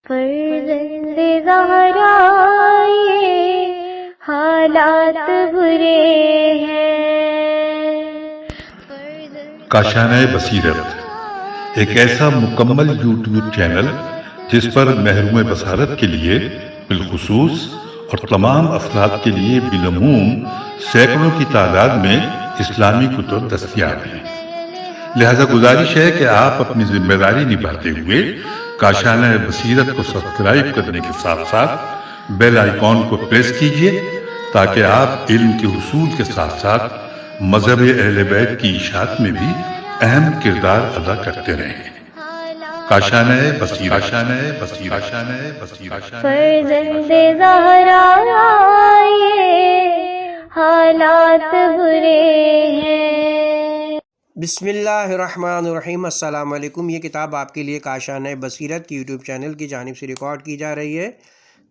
فرزند زہرا یہ حالات برے ہیں۔ کاشانہ بصیرت ایک ایسا مکمل یوٹیوب چینل جس پر محروم بصارت کے لیے بالخصوص اور تمام افراد کے لیے بالعموم سینکڑوں کی تعداد میں اسلامی کتب دستیاب ہیں۔ لہذا گزارش ہے کہ آپ اپنی ذمہ داری نبھاتے ہوئے کاشانہ بصیرت کو سبسکرائب کرنے کے ساتھ ساتھ بیل آئیکن کو پریس کیجئے تاکہ آپ علم کے حصول کے ساتھ ساتھ مذہب اہل بیت کی اشاعت میں بھی اہم کردار ادا کرتے رہیں۔ کاشانہ بصیرت۔ فرزند زہرا یہ حالات برے ہیں۔ بسم اللہ الرحمن الرحیم۔ السلام علیکم۔ یہ کتاب آپ کے لیے کاشانہ بصیرت کی یوٹیوب چینل کی جانب سے ریکارڈ کی جا رہی ہے۔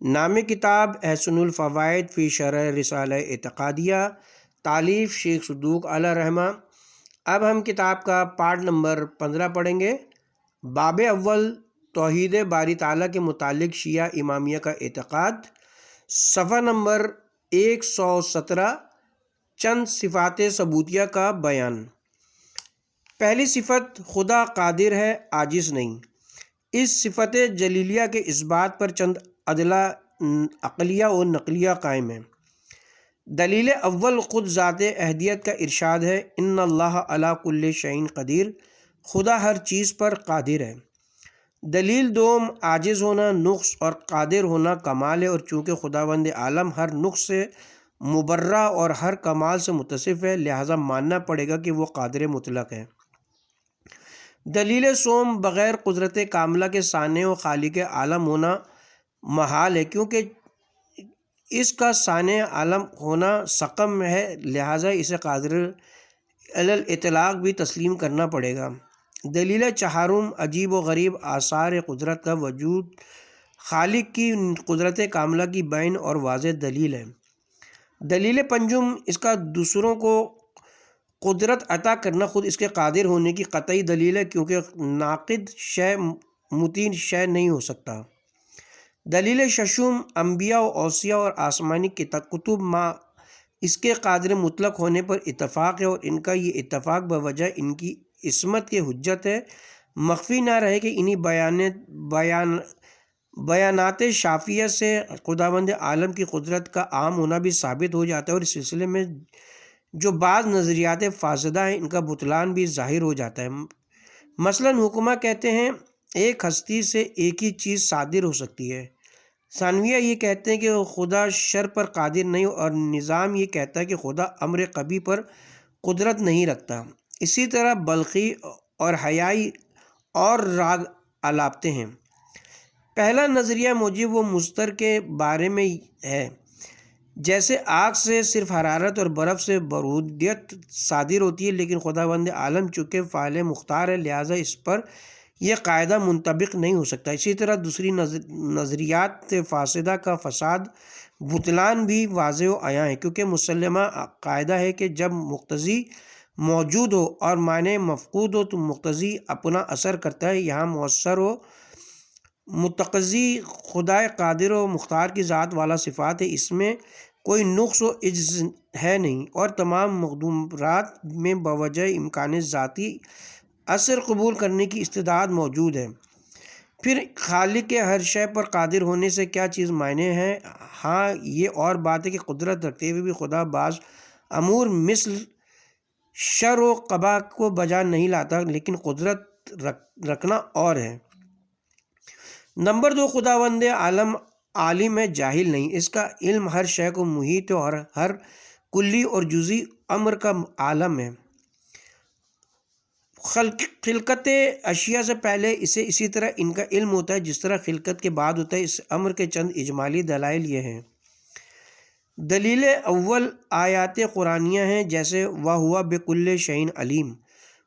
نام کتاب احسن الفوائد فی شرح رسالہ اعتقادیہ، تالیف شیخ صدوق علیہ رحمہ۔ اب ہم کتاب کا پارٹ نمبر 15 پڑھیں گے۔ باب اول، توحید باری تعالیٰ کے متعلق شیعہ امامیہ کا اعتقاد، صفحہ نمبر 117، چند صفات ثبوتیہ کا بیان۔ پہلی صفت، خدا قادر ہے، عاجز نہیں۔ اس صفت جلیلیہ کے اس بات پر چند ادلہ عقلیہ و نقلیہ قائم ہیں۔ دلیل اول، خود ذات احدیت کا ارشاد ہے، ان اللہ علی کل شیء قدیر، خدا ہر چیز پر قادر ہے۔ دلیل دوم، عاجز ہونا نقص اور قادر ہونا کمال ہے، اور چونکہ خداوند عالم ہر نقص سے مبرہ اور ہر کمال سے متصف ہے، لہذا ماننا پڑے گا کہ وہ قادر مطلق ہے۔ دلیل سوم، بغیر قدرت کاملہ کے صانع و خالق عالم ہونا محال ہے، کیونکہ اس کا صانع عالم ہونا سقم ہے، لہذا اسے قادر علی الاطلاق بھی تسلیم کرنا پڑے گا۔ دلیل چہارم، عجیب و غریب آثار قدرت کا وجود خالق کی قدرت کاملہ کی بین اور واضح دلیل ہے۔ دلیل پنجم، اس کا دوسروں کو قدرت عطا کرنا خود اس کے قادر ہونے کی قطعی دلیل ہے، کیونکہ ناقد شے متین شے نہیں ہو سکتا۔ دلیل ششم، انبیاء و اوصیاء اور آسمانی کتب ما اس کے قادر مطلق ہونے پر اتفاق ہے، اور ان کا یہ اتفاق بوجہ ان کی عصمت کے حجت ہے۔ مخفی نہ رہے کہ انہی بیانات شافیہ سے خداوند عالم کی قدرت کا عام ہونا بھی ثابت ہو جاتا ہے، اور اس سلسلے میں جو بعض نظریات فاسدہ ہیں ان کا بطلان بھی ظاہر ہو جاتا ہے۔ مثلا حکمہ کہتے ہیں ایک ہستی سے ایک ہی چیز صادر ہو سکتی ہے، ثانویہ یہ کہتے ہیں کہ خدا شر پر قادر نہیں، اور نظام یہ کہتا ہے کہ خدا امر قبیح پر قدرت نہیں رکھتا۔ اسی طرح بلخی اور حیائی اور راگ الاپتے ہیں۔ پہلا نظریہ موجب و مضطر کے بارے میں ہے، جیسے آگ سے صرف حرارت اور برف سے برودیت صادر ہوتی ہے، لیکن خداوند عالم چونکہ فاعل مختار ہے، لہٰذا اس پر یہ قاعدہ منطبق نہیں ہو سکتا۔ اسی طرح دوسری نظریات فاسدہ کا فساد بطلان بھی واضح و عیاں ہے، کیونکہ مسلمہ قاعدہ ہے کہ جب مقتضی موجود ہو اور معنی مفقود ہو تو مقتضی اپنا اثر کرتا ہے۔ یہاں مؤثر و متقضی خدائے قادر و مختار کی ذات والا صفات ہے، اس میں کوئی نقص و عجز ہے نہیں، اور تمام مقدورات میں بوجہ امکان ذاتی اثر قبول کرنے کی استعداد موجود ہے۔ پھر خالق کے ہر شے پر قادر ہونے سے کیا چیز معنی ہے؟ ہاں یہ اور بات ہے کہ قدرت رکھتے ہوئے بھی خدا بعض امور مثل شر و قبح کو بجا نہیں لاتا، لیکن قدرت رکھنا اور ہے۔ نمبر 2، خداوند عالم عالم ہے، جاہل نہیں۔ اس کا علم ہر شے کو محیط ہے، اور ہر کلی اور جزئی امر کا عالم ہے۔ خلقت اشیاء سے پہلے اسے اسی طرح ان کا علم ہوتا ہے جس طرح خلقت کے بعد ہوتا ہے۔ اس امر کے چند اجمالی دلائل یہ ہیں۔ دلیل اول، آیات قرآنیہ ہیں، جیسے وَهُوَ بِكُلِّ شَيْءٍ عَلِيمٌ،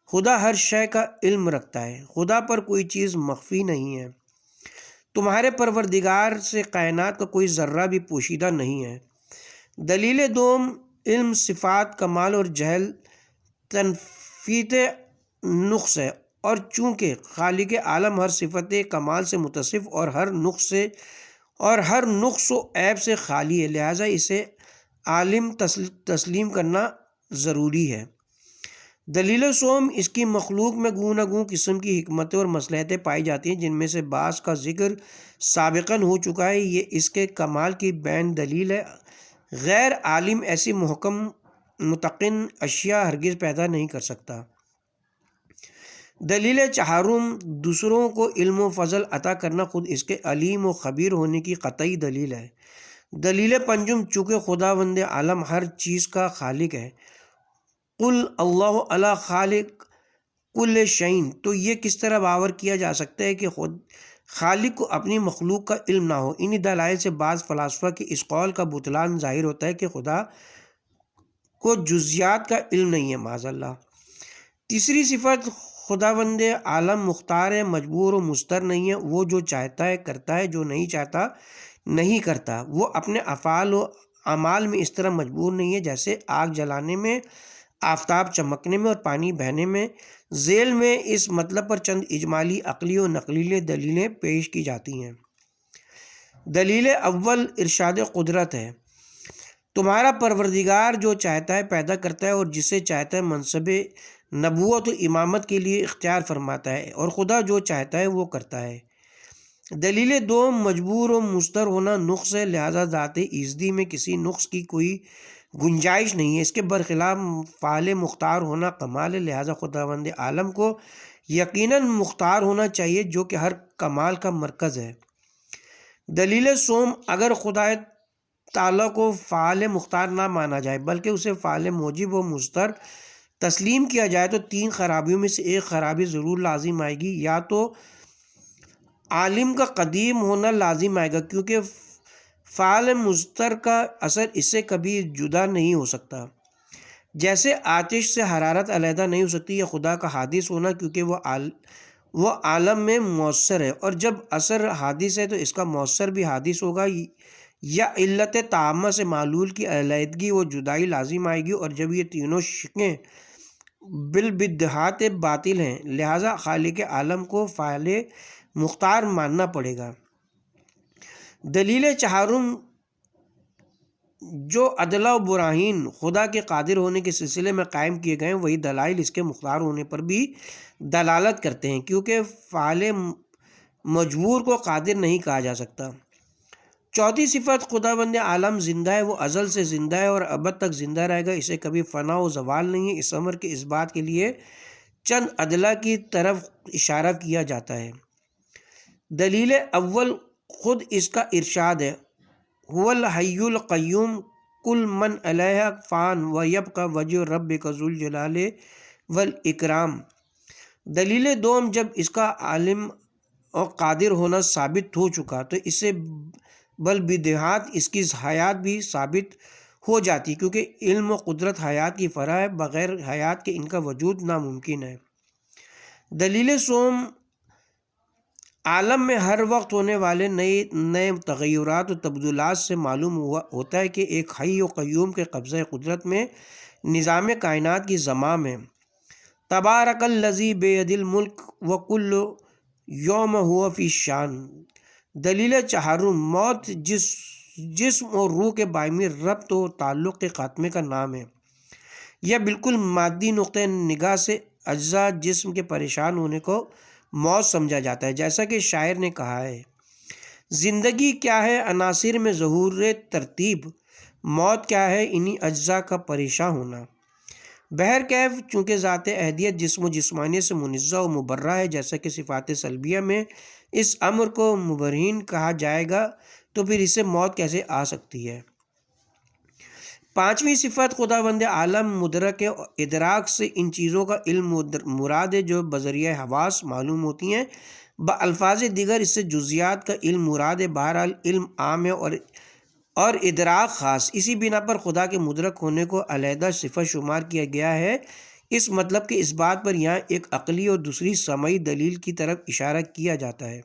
خدا ہر شے کا علم رکھتا ہے، خدا پر کوئی چیز مخفی نہیں ہے۔ تمہارے پروردگار سے کائنات کا کوئی ذرہ بھی پوشیدہ نہیں ہے۔ دلیل دوم، علم صفات کمال اور جہل تنفیت نقص ہے، اور چونکہ خالق عالم ہر صفت کمال سے متصف اور ہر نقص و عیب سے خالی ہے، لہٰذا اسے عالم تسلیم کرنا ضروری ہے۔ دلیل سوم، اس کی مخلوق میں گوں نہ گوں قسم کی حکمتیں اور مصلحتیں پائی جاتی ہیں، جن میں سے بعض کا ذکر سابقاً ہو چکا ہے۔ یہ اس کے کمال کی بین دلیل ہے۔ غیر عالم ایسی محکم متقن اشیاء ہرگز پیدا نہیں کر سکتا۔ دلیل چہارم، دوسروں کو علم و فضل عطا کرنا خود اس کے علیم و خبیر ہونے کی قطعی دلیل ہے۔ دلیل پنجم، چونکہ خداوند عالم ہر چیز کا خالق ہے، قل اللہ علی خالق کل شیء، تو یہ کس طرح باور کیا جا سکتا ہے کہ خود خالق کو اپنی مخلوق کا علم نہ ہو؟ انہی دلائل سے بعض فلاسفہ کے اس قول کا بطلان ظاہر ہوتا ہے کہ خدا کو جزیات کا علم نہیں ہے، معاذ اللہ۔ تیسری صفت، خداوند عالم مختار ہے، مجبور و مضطر نہیں ہے، وہ جو چاہتا ہے کرتا ہے، جو نہیں چاہتا نہیں کرتا۔ وہ اپنے افعال و اعمال میں اس طرح مجبور نہیں ہے جیسے آگ جلانے میں، آفتاب چمکنے میں اور پانی بہنے میں۔ ذیل میں اس مطلب پر چند اجمالی عقلی و نقلی دلیلیں پیش کی جاتی ہیں۔ دلیل اول، ارشاد قدرت ہے۔ تمہارا پروردگار جو چاہتا ہے پیدا کرتا ہے اور جسے چاہتا ہے منصب نبوت و امامت کے لیے اختیار فرماتا ہے، اور خدا جو چاہتا ہے وہ کرتا ہے۔ دلیل دو، مجبور و مضطر ہونا نقص ہے، لہذا ذات ایزدی میں کسی نقص کی کوئی گنجائش نہیں ہے۔ اس کے برخلاف فعال مختار ہونا کمال ہے، لہذا خداوند عالم کو یقیناً مختار ہونا چاہیے جو کہ ہر کمال کا مرکز ہے۔ دلیل سوم، اگر خدا تعالیٰ کو فعال مختار نہ مانا جائے بلکہ اسے فعال موجب و مضطر تسلیم کیا جائے تو تین خرابیوں میں سے ایک خرابی ضرور لازم آئے گی۔ یا تو عالم کا قدیم ہونا لازم آئے گا، کیونکہ فعال مضطر کا اثر اس سے کبھی جدا نہیں ہو سکتا، جیسے آتش سے حرارت علیحدہ نہیں ہو سکتی، یا خدا کا حادث ہونا کیونکہ وہ عالم میں مؤثر ہے، اور جب اثر حادث ہے تو اس کا مؤثر بھی حادث ہوگا۔ یا علت تامہ سے معلول کی علیحدگی و جدائی لازم آئے گی، اور جب یہ تینوں شقیں بالبدہات باطل ہیں، لہذا خالق عالم کو فاعل مختار ماننا پڑے گا۔ دلیل چہارم، جو ادلہ و براہین خدا کے قادر ہونے کے سلسلے میں قائم کیے گئے ہیں، وہی دلائل اس کے مختار ہونے پر بھی دلالت کرتے ہیں، کیونکہ فعال مجبور کو قادر نہیں کہا جا سکتا۔ چوتھی صفت، خداوند عالم زندہ ہے، وہ ازل سے زندہ ہے اور ابد تک زندہ رہے گا، اسے کبھی فنا و زوال نہیں ہے۔ اس امر کے اس بات کے لیے چند ادلہ کی طرف اشارہ کیا جاتا ہے۔ دلیل اول، خود اس کا ارشاد ہے، هو الحی القیوم کل من علیہ فان ویبقی وجہ ربک ذو الجلال والاکرام۔ دلیل دوم، جب اس کا عالم اور قادر ہونا ثابت ہو چکا تو اسے بالبدیہات اس کی حیات بھی ثابت ہو جاتی، کیونکہ علم و قدرت حیات کی فرع ہے، بغیر حیات کے ان کا وجود ناممکن ہے۔ دلیل سوم، عالم میں ہر وقت ہونے والے نئے تغیرات و تبدلات سے معلوم ہوتا ہے کہ ایک حی و قیوم کے قبضہ قدرت میں نظام کائنات کی زمام ہے۔ تبارک الذی بیدہ الملک وکل یوم ہوا فی شان۔ دلیل چہارم، موت جسم اور روح کے باہمی ربط و تعلق کے خاتمے کا نام ہے۔ یہ بالکل مادی نقطہ نگاہ سے اجزاء جسم کے پریشان ہونے کو موت سمجھا جاتا ہے، جیسا کہ شاعر نے کہا ہے، زندگی کیا ہے عناصر میں ظہور ترتیب، موت کیا ہے انہی اجزاء کا پریشان ہونا۔ بہرکیف چونکہ ذات احدیت جسم و جسمانیت سے منزہ و مبرہ ہے، جیسا کہ صفات سلبیہ میں اس امر کو مبرہین کہا جائے گا، تو پھر اسے موت کیسے آ سکتی ہے؟ پانچویں صفت، خداوند عالم مدرک ہے، ادراک سے ان چیزوں کا علم مراد ہے جو بذریعہ حواس معلوم ہوتی ہیں، بالفاظ دیگر اس سے جزیات کا علم مراد ہے۔ بہرحال علم عام ہے اور ادراک خاص، اسی بنا پر خدا کے مدرک ہونے کو علیحدہ صفت شمار کیا گیا ہے۔ اس مطلب کہ اس بات پر یہاں ایک عقلی اور دوسری سمعی دلیل کی طرف اشارہ کیا جاتا ہے۔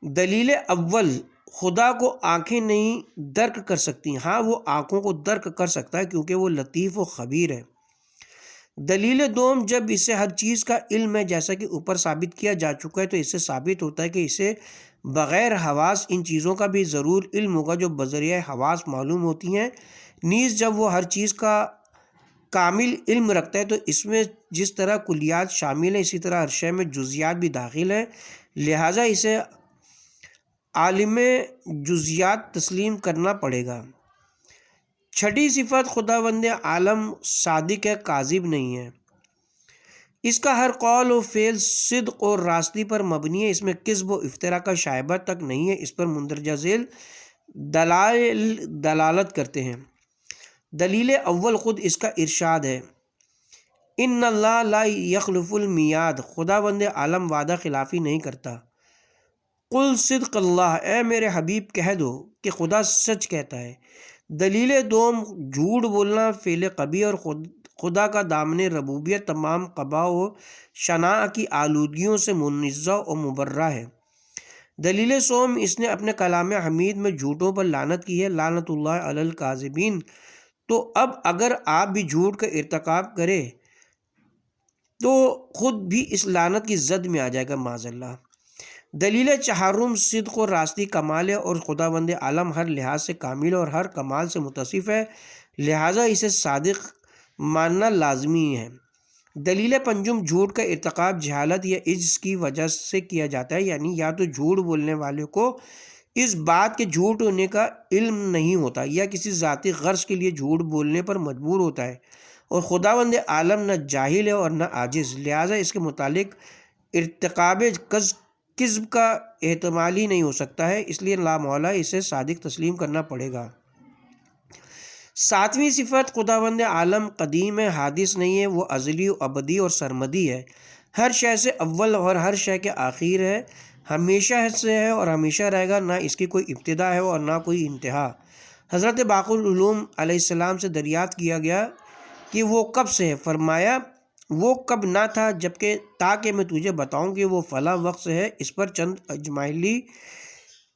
دلیل اول، خدا کو آنکھیں نہیں درک کر سکتی، ہاں وہ آنکھوں کو درک کر سکتا ہے کیونکہ وہ لطیف و خبیر ہے۔ دلیل دوم، جب اسے ہر چیز کا علم ہے جیسا کہ اوپر ثابت کیا جا چکا ہے، تو اس سے ثابت ہوتا ہے کہ اسے بغیر حواس ان چیزوں کا بھی ضرور علم ہوگا جو بذریعہ حواس معلوم ہوتی ہیں۔ نیز جب وہ ہر چیز کا کامل علم رکھتا ہے تو اس میں جس طرح کلیات شامل ہیں اسی طرح ہر شے میں جزیات بھی داخل ہیں، لہٰذا اسے عالم جزیات تسلیم کرنا پڑے گا۔ چھٹی صفت، خداوند عالم صادق ہے، کاذب نہیں ہے۔ اس کا ہر قول و فعل صدق اور راستی پر مبنی ہے، اس میں کذب و افتراء کا شائبہ تک نہیں ہے، اس پر مندرجہ ذیل دلائل دلالت کرتے ہیں۔ دلیل اول خود اس کا ارشاد ہے، ان اللہ لا یخلف المیعاد، خداوند عالم وعدہ خلافی نہیں کرتا۔ قل صدق اللہ، اے میرے حبیب کہہ دو کہ خدا سچ کہتا ہے۔ دلیل دوم، جھوٹ بولنا فعل قبیح اور خدا کا دامن ربوبیت تمام قباح و شناع کی آلودگیوں سے منزہ و مبرہ ہے۔ دلیل سوم، اس نے اپنے کلام حمید میں جھوٹوں پر لعنت کی ہے، لعنت اللہ علی الکاذبین، تو اب اگر آپ بھی جھوٹ کا ارتکاب کرے تو خود بھی اس لعنت کی زد میں آ جائے گا معاذ اللہ۔ دلیل چہارم، صدق و راستی کمال ہے اور خداوند عالم ہر لحاظ سے کامل اور ہر کمال سے متصف ہے، لہٰذا اسے صادق ماننا لازمی ہے۔ دلیل پنجم، جھوٹ کا ارتکاب جہالت یا عجز کی وجہ سے کیا جاتا ہے، یعنی یا تو جھوٹ بولنے والے کو اس بات کے جھوٹ ہونے کا علم نہیں ہوتا یا کسی ذاتی غرض کے لیے جھوٹ بولنے پر مجبور ہوتا ہے، اور خداوند عالم نہ جاہل ہے اور نہ عاجز، لہٰذا اس کے متعلق ارتکاب کذب کا احتمال ہی نہیں ہو سکتا ہے، اس لیے لا مولا اسے صادق تسلیم کرنا پڑے گا۔ ساتویں صفت، خداوند عالم قدیم ہے، حادث نہیں ہے، وہ ازلی و ابدی اور سرمدی ہے، ہر شے سے اول اور ہر شے کے آخر ہے، ہمیشہ سے ہے اور ہمیشہ رہے گا، نہ اس کی کوئی ابتدا ہے اور نہ کوئی انتہا۔ حضرت باقر العلوم علیہ السلام سے دریافت کیا گیا کہ وہ کب سے ہے، فرمایا وہ کب نہ تھا جبکہ تاکہ میں تجھے بتاؤں کہ وہ فلاں وقت سے ہے، اس پر چند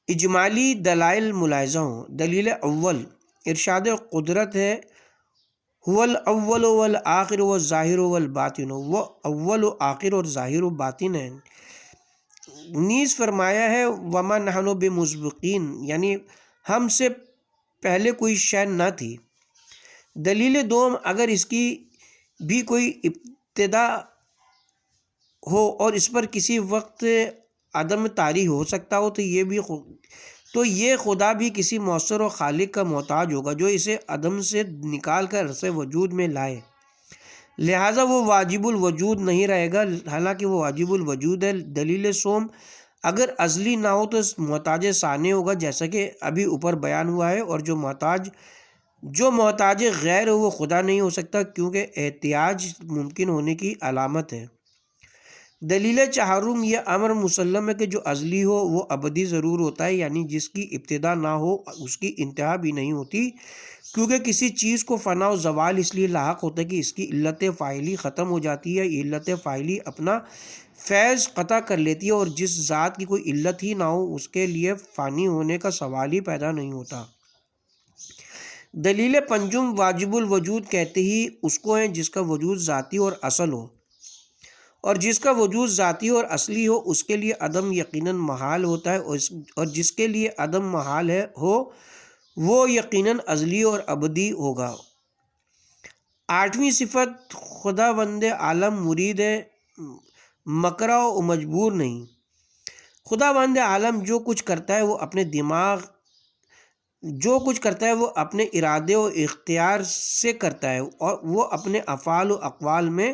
اجمالی دلائل ملاحظہ ہوں۔ دلیل اول، ارشاد قدرت ہے، هو الاول والآخر والظاہر والباطن، وہ اول و آخر اور ظاہر و باطن ہے۔ نیز فرمایا ہے وما نحن بمسبقین، یعنی ہم سے پہلے کوئی شے نہ تھی۔ دلیل دوم، اگر اس کی بھی کوئی ابتدا ہو اور اس پر کسی وقت عدم طاری ہو سکتا ہو تو یہ خدا بھی کسی مؤثر و خالق کا محتاج ہوگا جو اسے عدم سے نکال کر عرصہ وجود میں لائے، لہٰذا وہ واجب الوجود نہیں رہے گا، حالانکہ وہ واجب الوجود ہے۔ دلیل سوم، اگر ازلی نہ ہو تو محتاج ثانی ہوگا جیسا کہ ابھی اوپر بیان ہوا ہے، اور جو محتاج غیر ہو وہ خدا نہیں ہو سکتا کیونکہ احتیاج ممکن ہونے کی علامت ہے۔ دلیل چہارم، یہ امر مسلم ہے کہ جو ازلی ہو وہ ابدی ضرور ہوتا ہے، یعنی جس کی ابتدا نہ ہو اس کی انتہا بھی نہیں ہوتی، کیونکہ کسی چیز کو فنا و زوال اس لیے لاحق ہوتا ہے کہ اس کی علت فاعلی ختم ہو جاتی ہے، علت فاعلی اپنا فیض قطع کر لیتی ہے، اور جس ذات کی کوئی علت ہی نہ ہو اس کے لیے فانی ہونے کا سوال ہی پیدا نہیں ہوتا۔ دلیل پنجم، واجب الوجود کہتے ہی اس کو ہیں جس کا وجود ذاتی اور اصل ہو، اور جس کا وجود ذاتی اور اصلی ہو اس کے لیے عدم یقیناً محال ہوتا ہے، اور جس کے لیے عدم محال ہو وہ یقیناً ازلی اور ابدی ہوگا۔ آٹھویں صفت، خداوند عالم مرید ہے، مکرہ و مجبور نہیں۔ خداوند عالم جو کچھ کرتا ہے وہ اپنے ارادے و اختیار سے کرتا ہے، اور وہ اپنے افعال و اقوال میں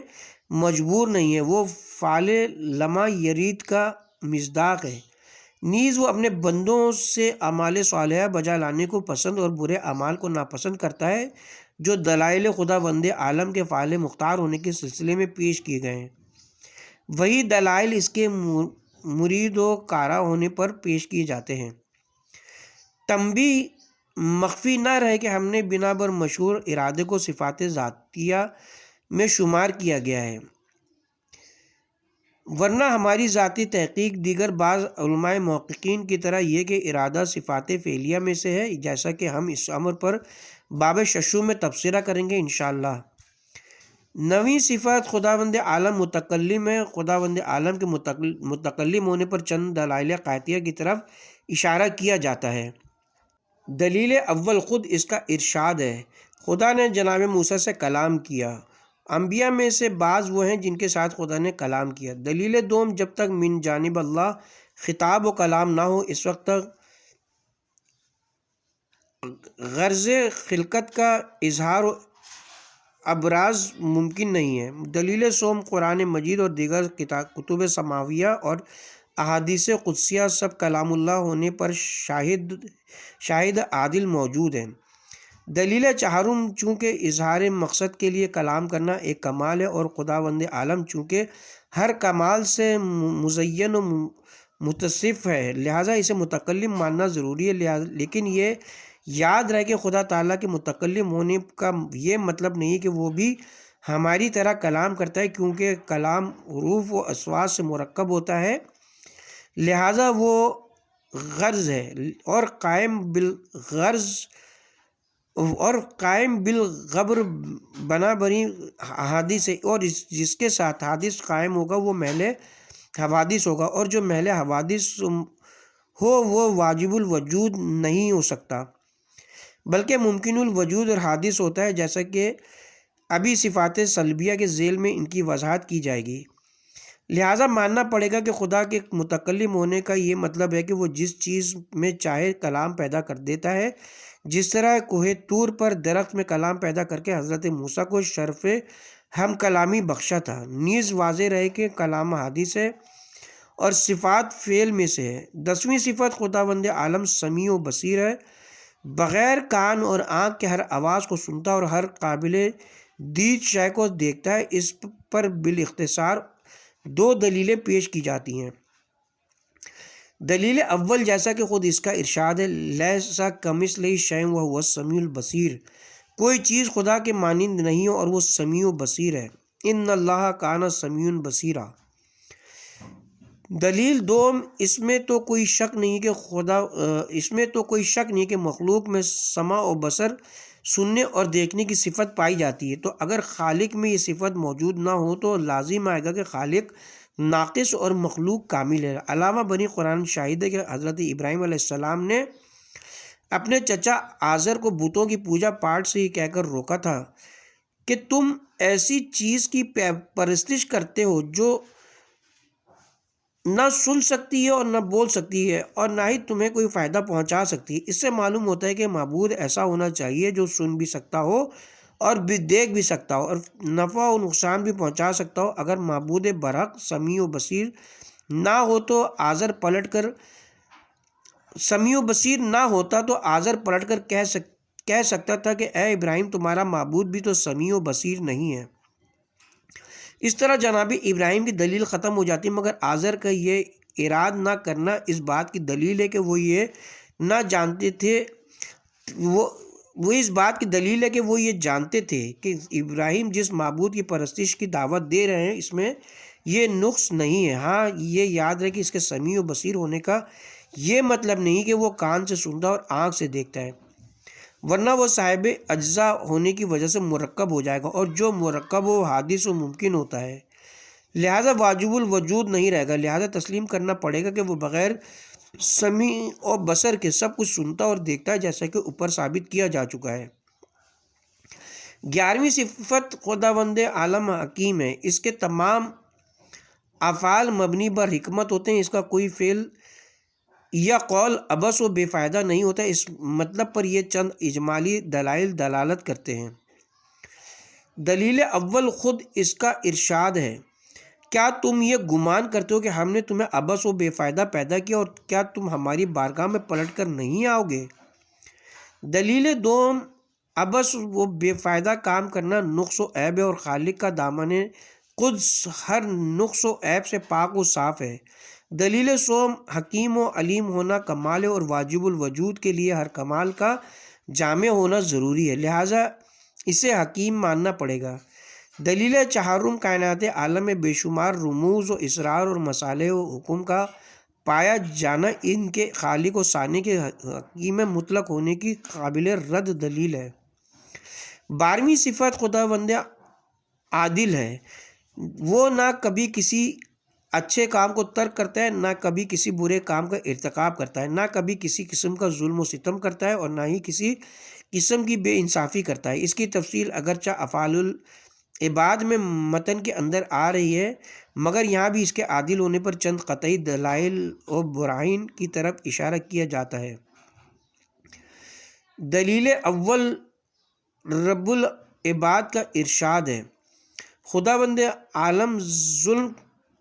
مجبور نہیں ہے، وہ فعل لما یرید کا مصداق ہے۔ نیز وہ اپنے بندوں سے اعمال صالحہ بجا لانے کو پسند اور برے اعمال کو ناپسند کرتا ہے جو دلائل خداوند عالم کے فعال مختار ہونے کے سلسلے میں پیش کیے گئے ہیں، وہی دلائل اس کے مرید و کارا ہونے پر پیش کیے جاتے ہیں۔ تنبیہ، مخفی نہ رہے کہ ہم نے بنا بر مشہور ارادے کو صفات ذاتیہ میں شمار کیا گیا ہے، ورنہ ہماری ذاتی تحقیق دیگر بعض علماء محققین کی طرح یہ کہ ارادہ صفات فعلیہ میں سے ہے، جیسا کہ ہم اس امر پر باب ششم میں تبصرہ کریں گے انشاءاللہ۔ نویں صفت خداوند عالم متکلم ہے، خداوند عالم کے متکلم ہونے پر چند دلائل قاطعہ کی طرف اشارہ کیا جاتا ہے۔ دلیل اول خود اس کا ارشاد ہے، خدا نے جناب موسیٰ سے کلام کیا۔ انبیاء میں سے بعض وہ ہیں جن کے ساتھ خدا نے کلام کیا۔ دلیل دوم، جب تک من جانب اللہ خطاب و کلام نہ ہو اس وقت تک غرض خلقت کا اظہار و ابراز ممکن نہیں ہے۔ دلیل سوم، قرآن مجید اور دیگر کتب سماویہ اور احادیث قدسیہ سب کلام اللہ ہونے پر شاہد عادل موجود ہیں۔ دلیل چہارم، چونکہ اظہار مقصد کے لیے کلام کرنا ایک کمال ہے اور خداوند عالم چونکہ ہر کمال سے مزین و متصف ہے لہٰذا اسے متکلم ماننا ضروری ہے، لیکن یہ یاد رہے کہ خدا تعالیٰ کے متکلم ہونے کا یہ مطلب نہیں کہ وہ بھی ہماری طرح کلام کرتا ہے، کیونکہ کلام حروف و اصوات سے مرکب ہوتا ہے، لہٰذا وہ غرض ہے اور قائم بالغبر بنا بنی حادث ہے، اور جس کے ساتھ حادث قائم ہوگا وہ محل حوادث ہوگا، اور جو محل حوادث ہو وہ واجب الوجود نہیں ہو سکتا بلکہ ممکن الوجود اور حادث ہوتا ہے، جیسا کہ ابھی صفات سلبیہ کے ذیل میں ان کی وضاحت کی جائے گی۔ لہٰذا ماننا پڑے گا کہ خدا کے متکلم ہونے کا یہ مطلب ہے کہ وہ جس چیز میں چاہے کلام پیدا کر دیتا ہے، جس طرح کوہ طور پر درخت میں کلام پیدا کر کے حضرت موسیٰ کو شرف ہم کلامی بخشا تھا۔ نیز واضح رہے کہ کلام حادث ہے اور صفات فعل میں سے ہے۔ 10ویں صفت، خداوند عالم سمیع و بصیر ہے، بغیر کان اور آنکھ کے ہر آواز کو سنتا اور ہر قابل دید شے کو دیکھتا ہے۔ اس پر بالاختصار 2 دلیلیں پیش کی جاتی ہیں۔ دلیل اول، جیسا کہ خود اس کا ارشاد ہے، لیس کمثلہ شیء وہو السمیع البصیر، کوئی چیز خدا کے مانند نہیں ہے اور وہ سمیع و بصیر ہے۔ ان اللہ کان سمیع بصیرا۔ دلیل دوم، اس میں تو کوئی شک نہیں کہ مخلوق میں سمع و بصر، سننے اور دیکھنے کی صفت پائی جاتی ہے، تو اگر خالق میں یہ صفت موجود نہ ہو تو لازم آئے گا کہ خالق ناقص اور مخلوق کامل ہے۔ علامہ بنی قرآن شاہد ہے کہ حضرت ابراہیم علیہ السلام نے اپنے چچا آزر کو بتوں کی پوجا پاٹ سے یہ کہہ کر روکا تھا کہ تم ایسی چیز کی پرستش کرتے ہو جو نہ سن سکتی ہے اور نہ بول سکتی ہے اور نہ ہی تمہیں کوئی فائدہ پہنچا سکتی ہے۔ اس سے معلوم ہوتا ہے کہ معبود ایسا ہونا چاہیے جو سن بھی سکتا ہو اور بھی دیکھ بھی سکتا ہو اور نفع و نقصان بھی پہنچا سکتا ہو۔ اگر معبود برحق سمیع و بصیر نہ ہو تو آزر پلٹ کر سمیع و بصیر نہ ہوتا تو آزر پلٹ کر کہہ سکتا تھا کہ اے ابراہیم، تمہارا معبود بھی تو سمیع و بصیر نہیں ہے۔ اس طرح جناب ابراہیم کی دلیل ختم ہو جاتی، مگر آزر کا یہ اراد نہ کرنا اس بات کی دلیل ہے کہ وہ یہ نہ جانتے تھے وہ اس بات کی دلیل ہے کہ وہ یہ جانتے تھے کہ ابراہیم جس معبود کی پرستش کی دعوت دے رہے ہیں اس میں یہ نقص نہیں ہے۔ ہاں یہ یاد رہے کہ اس کے سمیع و بصیر ہونے کا یہ مطلب نہیں کہ وہ کان سے سنتا اور آنکھ سے دیکھتا ہے، ورنہ وہ صاحب اجزا ہونے کی وجہ سے مرکب ہو جائے گا، اور جو مرکب و حادث و ممکن ہوتا ہے لہذا واجب الوجود نہیں رہے گا۔ لہذا تسلیم کرنا پڑے گا کہ وہ بغیر سمیع اور بصر کے سب کچھ سنتا اور دیکھتا ہے، جیسا کہ اوپر ثابت کیا جا چکا ہے۔ 11ویں صفت، خداوند عالم حکیم ہے، اس کے تمام افعال مبنی بر حکمت ہوتے ہیں، اس کا کوئی فعل یا قول عبث و بے فائدہ نہیں ہوتا۔ اس مطلب پر یہ چند اجمالی دلائل دلالت کرتے ہیں۔ دلیل اول، خود اس کا ارشاد ہے، کیا تم یہ گمان کرتے ہو کہ ہم نے تمہیں عبث و بے فائدہ پیدا کیا اور کیا تم ہماری بارگاہ میں پلٹ کر نہیں آؤ گے؟ دلیل دوم، عبث و بے فائدہ کام کرنا نقص و عیب ہے اور خالق کا دامن قدس ہر نقص و عیب سے پاک و صاف ہے۔ دلیل سوم، حکیم و علیم ہونا کمال ہے اور واجب الوجود کے لیے ہر کمال کا جامع ہونا ضروری ہے، لہٰذا اسے حکیم ماننا پڑے گا۔ دلیل چہارم، کائنات عالم میں بے شمار رموز و اسرار اور مصالح و حکم کا پایا جانا ان کے خالق و ثانی کے حکیم مطلق ہونے کی قابل رد دلیل ہے۔ 12ویں صفت، خداوند عادل ہے، وہ نہ کبھی کسی اچھے کام کو ترک کرتا ہے، نہ کبھی کسی برے کام کا ارتکاب کرتا ہے، نہ کبھی کسی قسم کا ظلم و ستم کرتا ہے اور نہ ہی کسی قسم کی بے انصافی کرتا ہے۔ اس کی تفصیل اگرچہ افعال العباد میں متن کے اندر آ رہی ہے، مگر یہاں بھی اس کے عادل ہونے پر چند قطعی دلائل و براہین کی طرف اشارہ کیا جاتا ہے۔ دلیل اول رب العباد کا ارشاد ہے، خداوند عالم ظلم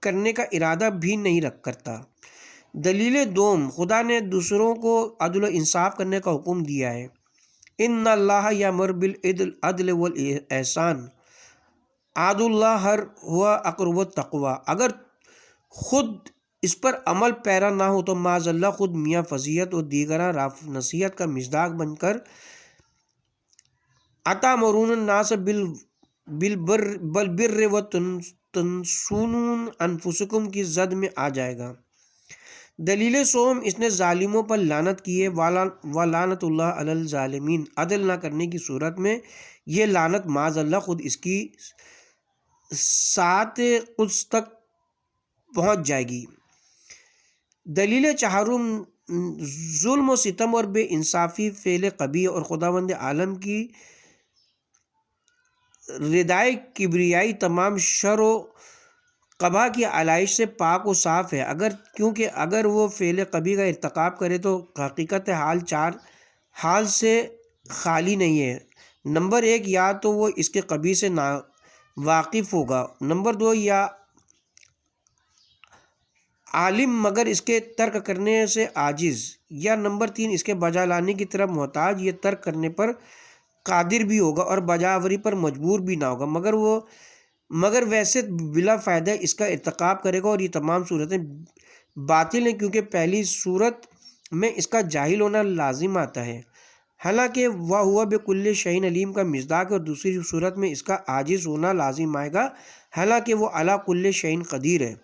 کرنے کا ارادہ بھی نہیں کرتا۔ دلیل دوم، خدا نے دوسروں کو عدل و انصاف کرنے کا حکم دیا ہے، ان اللہ یامر بالعدل والاحسان عاد اللہ ہوا اقرب التقوی۔ اگر خود اس پر عمل پیرا نہ ہو تو معاذ اللہ خود میاں فضیلت اور دیگراں راف نصیحت کا مصداق بن کر اتامرون الناس بالبر وتنسون انفسکم کی زد میں آ جائے گا۔ دلیل سوم، اس نے ظالموں پر لعنت کی ہے، وَلَعنَتُ اللَّهِ عَلَى الظَّالِمِينَ، عدل نہ کرنے کی صورت میں یہ لعنت معاذ اللہ خود اس کی ساعت قدس تک پہنچ جائے گی۔ دلیل چہارم، ظلم و ستم اور بے انصافی فعل قبیح اور خداوند عالم کی ردائے کبریائی تمام شر و قبح کی علائش سے پاک و صاف ہے، کیونکہ اگر وہ فعل قبیح کا ارتکاب کرے تو حقیقت حال چار حال سے خالی نہیں ہے۔ نمبر ایک، یا تو وہ اس کے قبیح سے واقف ہوگا، نمبر دو، یا عالم مگر اس کے ترک کرنے سے عاجز، یا نمبر تین، اس کے بجا لانے کی طرف محتاج، یہ ترک کرنے پر قادر بھی ہوگا اور بجاوری پر مجبور بھی نہ ہوگا، مگر ویسے بلا فائدہ اس کا ارتکاب کرے گا، اور یہ تمام صورتیں باطل ہیں کیونکہ پہلی صورت میں اس کا جاہل ہونا لازم آتا ہے، حالانکہ وَهُوَ بِكُلِّ شَيْءٍ علیم کا مصداق ہے، اور دوسری صورت میں اس کا عاجز ہونا لازم آئے گا، حالانکہ وہ عَلَى كُلِّ شَيْءٍ قدیر ہے،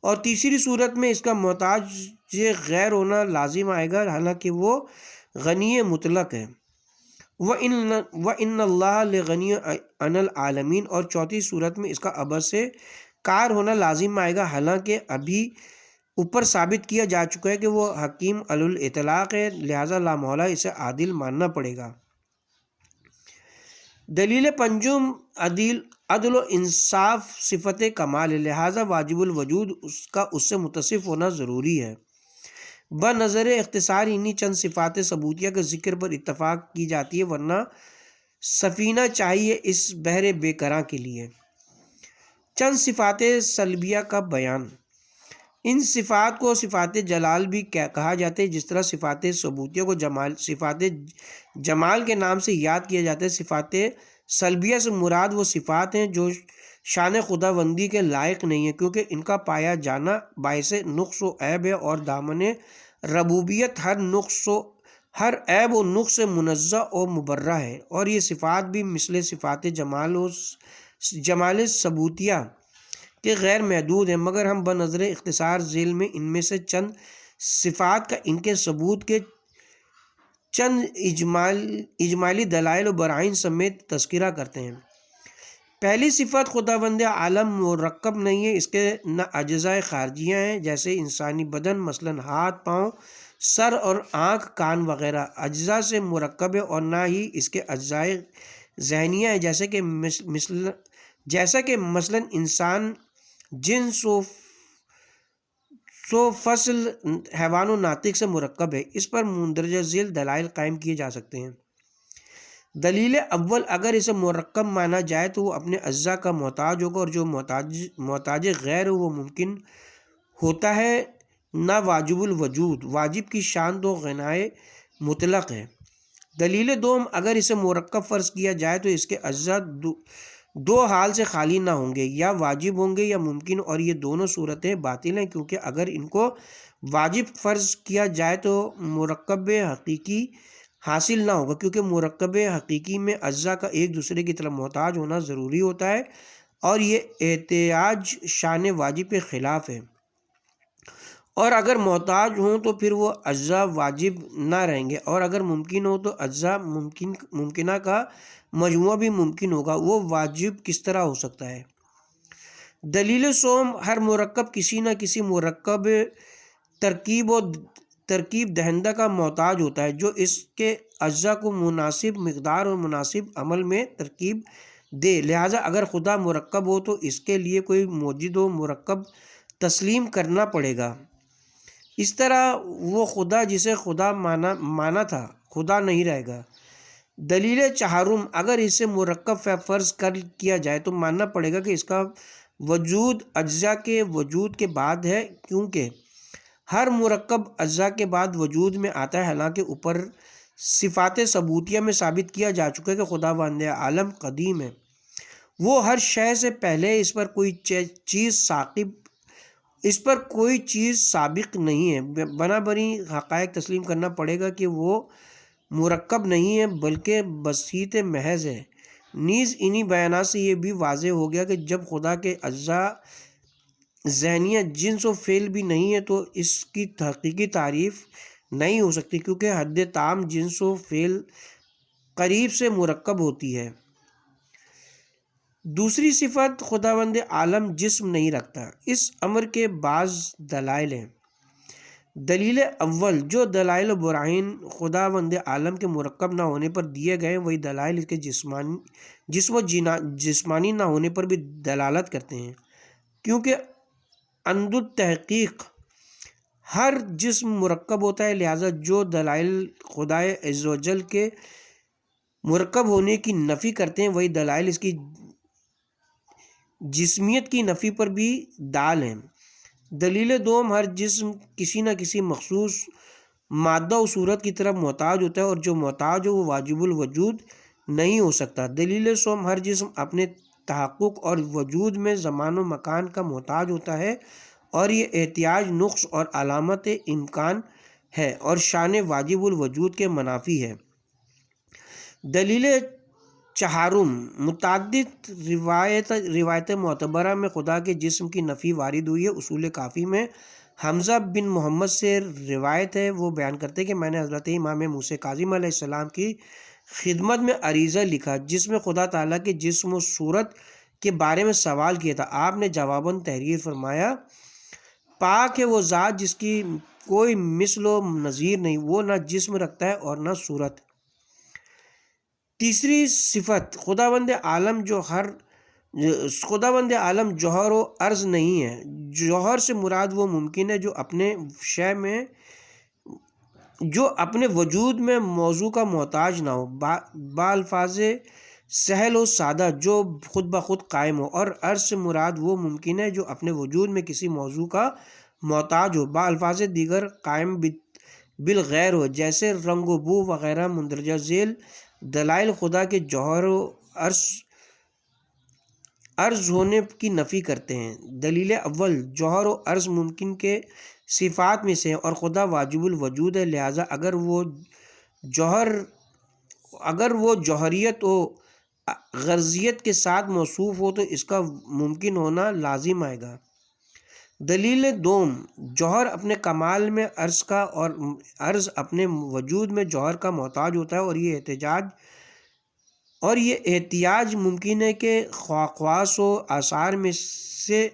اور تیسری صورت میں اس کا محتاج غیر ہونا لازم آئے گا، حالانکہ وہ غنی مطلق ہے، وَإِنَّ اللَّهَ لَغَنِيٌّ عَنِ الْعَالَمِينَ، اور چوتھی صورت میں اس کا عبث سے کار ہونا لازم آئے گا، حالانکہ ابھی اوپر ثابت کیا جا چکا ہے کہ وہ حکیم علی الاطلاق ہے، لہذا لا محالہ اسے عادل ماننا پڑے گا۔ دلیل پنجم، عدل و انصاف صفت کمال ہے، لہذا واجب الوجود اس سے متصف ہونا ضروری ہے۔ بنظر اختصار انہی چند صفات ثبوتیہ کے ذکر پر اتفاق کی جاتی ہے، ورنہ سفینہ چاہیے اس بحر بے کراں کے لیے۔ چند صفات سلبیہ کا بیان، ان صفات کو صفات جلال بھی کہا جاتا ہے، جس طرح صفات ثبوتیہ کو صفات جمال کے نام سے یاد کیا جاتا ہے۔ صفات سلبیہ سے مراد وہ صفات ہیں جو شان خداوندی کے لائق نہیں ہیں، کیونکہ ان کا پایا جانا باعث نقص و عیب ہے، اور دامن ربوبیت ہر عیب و نقص سے منزہ و مبرہ ہے، اور یہ صفات بھی مثل صفات جمال ثبوتیہ کہ غیر محدود ہیں، مگر ہم بنظر اختصار ذیل میں ان میں سے چند صفات کا ان کے ثبوت کے چند اجمالی دلائل و براہین سمیت تذکرہ کرتے ہیں۔ پہلی صفت، خداوند عالم مرکب نہیں ہے، اس کے نہ اجزاء خارجیہ ہیں جیسے انسانی بدن، مثلا ہاتھ، پاؤں، سر اور آنکھ، کان وغیرہ اجزاء سے مرکب ہے، اور نہ ہی اس کے اجزاء ذہنیہ ہیں جیسا کہ مثلا انسان، جنس و فصل، حیوان و ناطق سے مرکب ہے۔ اس پر مندرجہ ذیل دلائل قائم کیے جا سکتے ہیں۔ دلیل اول، اگر اسے مرکب مانا جائے تو وہ اپنے اجزاء کا محتاج ہوگا، اور جو محتاج غیر وہ ممکن ہوتا ہے نہ واجب الوجود، واجب کی شان تو غنائے مطلق ہے۔ دلیل دوم، اگر اسے مرکب فرض کیا جائے تو اس کے اجزاء دو حال سے خالی نہ ہوں گے، یا واجب ہوں گے یا ممکن، اور یہ دونوں صورتیں باطل ہیں، کیونکہ اگر ان کو واجب فرض کیا جائے تو مرکب حقیقی حاصل نہ ہوگا، کیونکہ مرکب حقیقی میں اجزاء کا ایک دوسرے کی طرف محتاج ہونا ضروری ہوتا ہے، اور یہ احتیاج شان واجب کے خلاف ہے، اور اگر محتاج ہوں تو پھر وہ اجزاء واجب نہ رہیں گے، اور اگر ممکن ہو تو اجزاء ممکنہ کا مجموعہ بھی ممکن ہوگا، وہ واجب کس طرح ہو سکتا ہے؟ دلیل سوم، ہر مرکب کسی نہ کسی مرکب ترکیب دہندہ کا محتاج ہوتا ہے جو اس کے اجزاء کو مناسب مقدار اور مناسب عمل میں ترکیب دے، لہٰذا اگر خدا مرکب ہو تو اس کے لیے کوئی موجود و مرکب تسلیم کرنا پڑے گا، اس طرح وہ خدا جسے خدا مانا تھا خدا نہیں رہے گا۔ دلیل چہارم، اگر اسے مرکب فرض کیا جائے تو ماننا پڑے گا کہ اس کا وجود اجزاء کے وجود کے بعد ہے، کیونکہ ہر مرکب اجزاء کے بعد وجود میں آتا ہے، حالانکہ اوپر صفات ثبوتیہ میں ثابت کیا جا چکا ہے کہ خداوند عالم قدیم ہے، وہ ہر شے سے پہلے، اس پر کوئی چیز سابق نہیں ہے، بنابری حقائق تسلیم کرنا پڑے گا کہ وہ مرکب نہیں ہے بلکہ بسیط محض ہے۔ نیز انہی بیانات سے یہ بھی واضح ہو گیا کہ جب خدا کے اجزاء ذہنیہ جنس و فعل بھی نہیں ہے تو اس کی حقیقی تعریف نہیں ہو سکتی، کیونکہ حد تام جنس و فعل قریب سے مرکب ہوتی ہے۔ دوسری صفت، خداوند عالم جسم نہیں رکھتا، اس امر کے بعض دلائل ہیں۔ دلیل اول، جو دلائل و براہین خداوند عالم کے مرکب نہ ہونے پر دیے گئے وہی دلائل اس کے جسم و جسمانی نہ ہونے پر بھی دلالت کرتے ہیں، کیونکہ عند التحقیق ہر جسم مرکب ہوتا ہے، لہٰذا جو دلائل خدائے عز و جل کے مرکب ہونے کی نفی کرتے ہیں وہی دلائل اس کی جسمیت کی نفی پر بھی دال ہیں۔ دلیل دوم، ہر جسم کسی نہ کسی مخصوص مادہ و صورت کی طرف محتاج ہوتا ہے، اور جو محتاج ہو وہ واجب الوجود نہیں ہو سکتا۔ دلیل سوم، ہر جسم اپنے تحقق اور وجود میں زمان و مکان کا محتاج ہوتا ہے، اور یہ احتیاج نقص اور علامت امکان ہے اور شان واجب الوجود کے منافی ہے۔ دلیل چہارم، متعدد روایت معتبرہ میں خدا کے جسم کی نفی وارد ہوئی ہے۔ اصول کافی میں حمزہ بن محمد سے روایت ہے، وہ بیان کرتے کہ میں نے حضرت امام موسیٰ کاظم علیہ السلام کی خدمت میں عریضہ لکھا جس میں خدا تعالیٰ کے جسم و صورت کے بارے میں سوال کیا تھا۔ آپ نے جواباً تحریر فرمایا، پاک ہے وہ ذات جس کی کوئی مثل و نظیر نہیں، وہ نہ جسم رکھتا ہے اور نہ صورت۔ تیسری صفت، خداوند عالم جوہر و عرض نہیں ہے۔ جوہر سے مراد وہ ممکن ہے جو اپنے وجود میں موضوع کا محتاج نہ ہو، بالفاظ سہل و سادہ جو خود بخود قائم ہو، اور عرض سے مراد وہ ممکن ہے جو اپنے وجود میں کسی موضوع کا محتاج ہو، بالفاظ دیگر قائم بالغیر ہو، جیسے رنگ و بو وغیرہ۔ مندرجہ ذیل دلائل خدا کے جوہر و عرض ہونے کی نفی کرتے ہیں۔ دلیل اول، جوہر و عرض ممکن کے صفات میں سے ہیں اور خدا واجب الوجود ہے، لہٰذا اگر وہ جوہریت و غرضیت کے ساتھ موصوف ہو تو اس کا ممکن ہونا لازم آئے گا۔ دلیل دوم، جوہر اپنے کمال میں عرض کا اور عرض اپنے وجود میں جوہر کا محتاج ہوتا ہے، اور یہ احتیاج ممکن ہے کہ خواص و آثار میں سے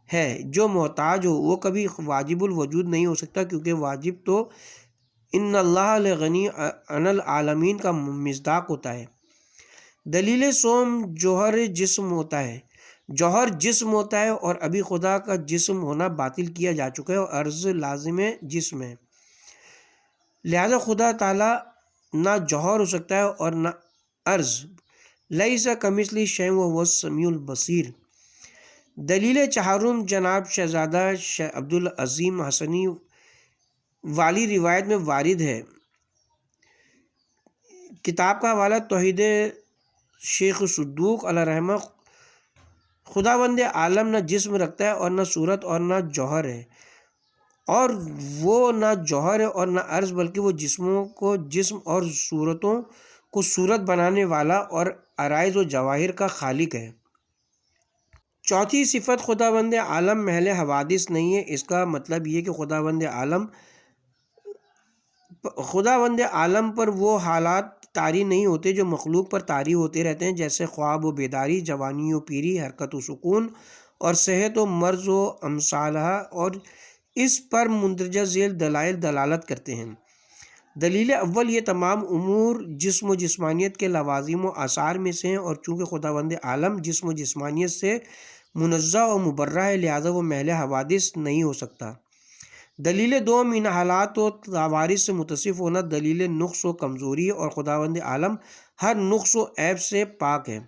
ہے جو محتاج ہو وہ کبھی واجب الوجود نہیں ہو سکتا، کیونکہ واجب تو ان اللہ لغنی عن العالمین کا مصداق ہوتا ہے۔ دلیل سوم، جوہر جسم ہوتا ہے اور ابھی خدا کا جسم ہونا باطل کیا جا چکا ہے، اور عرض لازم جسم ہے، لہذا خدا تعالیٰ نہ جوہر ہو سکتا ہے اور نہ عرض۔ لیس کمثلہ شیء وہو السمیع البصیر۔ دلیل چہارم، جناب شہزادہ عبدالعظیم حسنی والی روایت میں وارد ہے۔ کتاب کا حوالہ توحید شیخ صدوق علیہ رحمہ۔ خداوند عالم نہ جسم رکھتا ہے اور نہ صورت اور نہ جوہر ہے، اور وہ نہ جوہر ہے اور نہ عرض، بلکہ وہ جسموں کو جسم اور صورتوں کو صورت بنانے والا اور عرائض و جواہر کا خالق ہے۔ چوتھی صفت خداوند عالم محل حوادث نہیں ہے۔ اس کا مطلب یہ کہ خداوند عالم پر وہ حالات طاری نہیں ہوتے جو مخلوق پر طاری ہوتے رہتے ہیں، جیسے خواب و بیداری، جوانی و پیری، حرکت و سکون اور صحت و مرض و امثالہ، اور اس پر مندرجہ ذیل دلائل دلالت کرتے ہیں۔ دلیل اول، یہ تمام امور جسم و جسمانیت کے لوازم و آثار میں سے ہیں، اور چونکہ خداوند عالم جسم و جسمانیت سے منزہ و مبرہ ہے، لہذا وہ محل حوادث نہیں ہو سکتا۔ دلیل دوم، ان حالات و عوارض سے متصف ہونا دلیل نقص و کمزوری ہے، اور خداوند عالم ہر نقص و عیب سے پاک ہے۔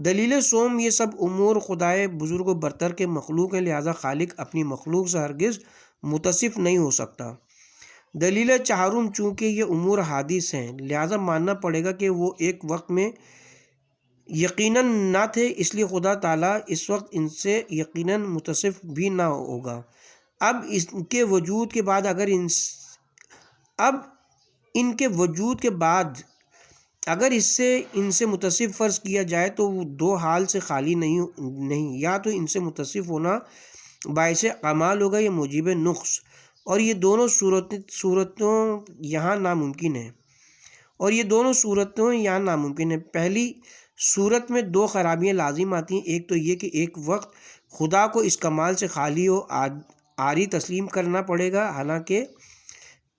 دلیل سوم، یہ سب امور خدائے بزرگ و برتر کے مخلوق ہیں، لہذا خالق اپنی مخلوق سے ہرگز متصف نہیں ہو سکتا۔ دلیل چہارم، چونکہ یہ امور حادث ہیں، لہذا ماننا پڑے گا کہ وہ ایک وقت میں یقیناً نہ تھے، اس لیے خدا تعالیٰ اس وقت ان سے یقیناً متصف بھی نہ ہوگا۔ اب ان کے وجود کے بعد اگر ان سے متصف فرض کیا جائے تو وہ دو حال سے خالی نہیں، یا تو ان سے متصف ہونا باعث کمال ہوگا یا موجب نقص، اور یہ دونوں صورتوں یہاں ناممکن ہیں۔ پہلی صورت میں دو خرابیاں لازم آتی ہیں، ایک تو یہ کہ ایک وقت خدا کو اس کمال سے خالی و عاری تسلیم کرنا پڑے گا، حالانکہ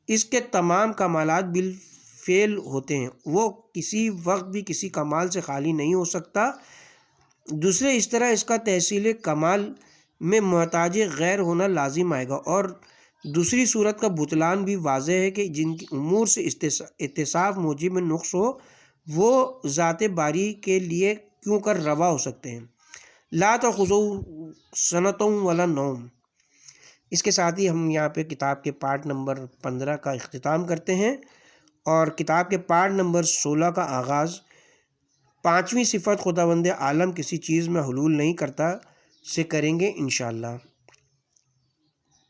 اس کے تمام کمالات بالفعل ہوتے ہیں، وہ کسی وقت بھی کسی کمال سے خالی نہیں ہو سکتا۔ دوسرے، اس طرح اس کا تحصیل کمال میں محتاج غیر ہونا لازم آئے گا، اور دوسری صورت کا بطلان بھی واضح ہے کہ جن کی امور سے اتصاف موجب نقص ہو وہ ذات باری کے لیے کیوں کر روا ہو سکتے ہیں۔ لا تأخذہ سنۃ ولا نوم۔ اس کے ساتھ ہی ہم یہاں پہ کتاب کے پارٹ نمبر 15 کا اختتام کرتے ہیں، اور کتاب کے پارٹ نمبر 16 کا آغاز 5ویں صفت خداوند عالم کسی چیز میں حلول نہیں کرتا سے کریں گے انشاءاللہ۔